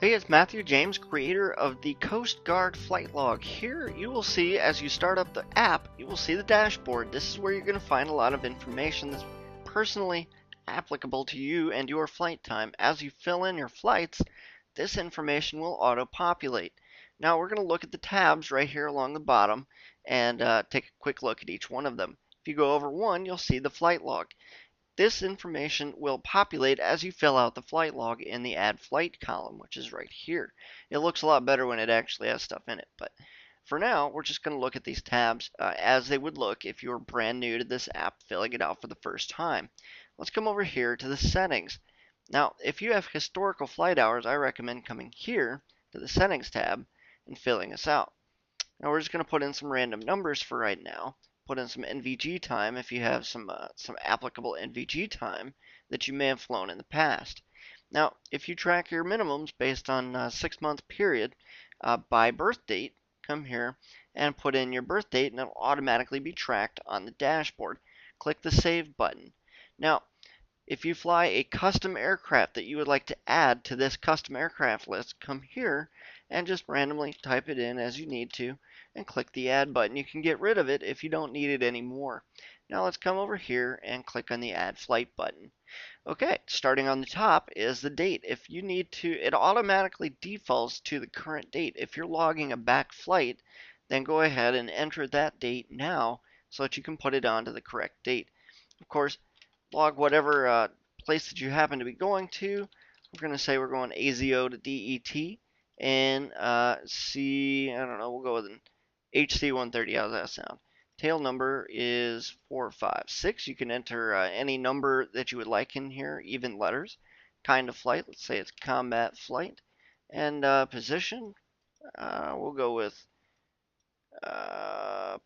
Hey, it's Matthew James, creator of the Coast Guard Flight Log. Here you will see, as you start up the app, you will see the dashboard. This is where you're going to find a lot of information that's personally applicable to you and your flight time. As you fill in your flights, this information will auto-populate. Now we're going to look at the tabs right here along the bottom and take a quick look at each one of them. If you go over one, you'll see the flight log. This information will populate as you fill out the flight log in the Add Flight column, which is right here. It looks a lot better when it actually has stuff in it, but for now, we're just going to look at these tabs as they would look if you were brand new to this app, filling it out for the first time. Let's come over here to the settings. Now, if you have historical flight hours, I recommend coming here to the settings tab and filling this out. Now we're just going to put in some random numbers for right now. Put in some NVG time if you have some applicable NVG time that you may have flown in the past. Now, if you track your minimums based on a 6-month period by birth date, come here and put in your birth date and it'll automatically be tracked on the dashboard. Click the Save button. Now, if you fly a custom aircraft that you would like to add to this custom aircraft list, come here and just randomly type it in as you need to and click the Add button. You can get rid of it if you don't need it anymore. Now let's come over here and click on the Add Flight button. Okay, starting on the top is the date. If you need to, it automatically defaults to the current date. If you're logging a back flight, then go ahead and enter that date now so that you can put it onto the correct date. Of course, log whatever place that you happen to be going to. We're going to say we're going AZO to DET and I don't know, we'll go with an HC-130. How's that sound? Tail number is 456. You can enter any number that you would like in here, even letters. Kind of flight, let's say it's combat flight. And position, we'll go with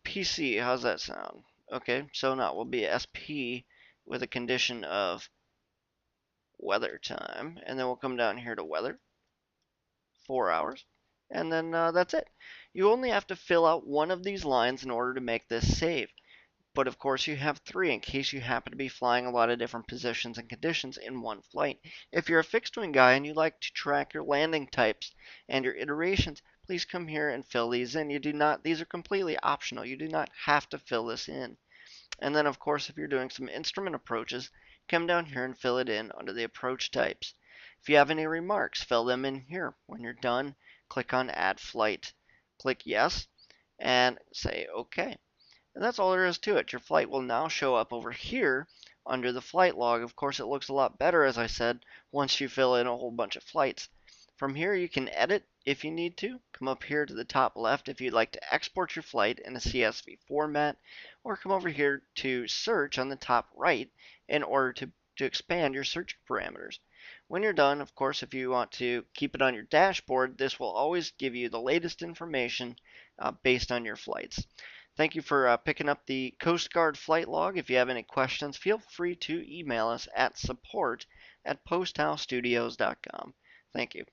PC. How's that sound? Okay, so now we'll be SP with a condition of weather time, and then we'll come down here to weather, 4 hours, and then that's it. You only have to fill out one of these lines in order to make this save. But of course you have 3 in case you happen to be flying a lot of different positions and conditions in one flight. If you're a fixed wing guy and you like to track your landing types and your iterations, please come here and fill these in. These are completely optional. You do not have to fill this in. And then of course if you're doing some instrument approaches, come down here and fill it in under the approach types. If you have any remarks, fill them in here. When you're done, click on Add Flight. Click Yes and say OK. And that's all there is to it. Your flight will now show up over here under the flight log. Of course, it looks a lot better, as I said, once you fill in a whole bunch of flights. From here, you can edit if you need to. Come up here to the top left if you'd like to export your flight in a CSV format, or come over here to search on the top right in order to expand your search parameters. When you're done, of course, if you want to keep it on your dashboard, this will always give you the latest information based on your flights. Thank you for picking up the Coast Guard Flight Log. If you have any questions, feel free to email us at support@posthousestudios.com. Thank you.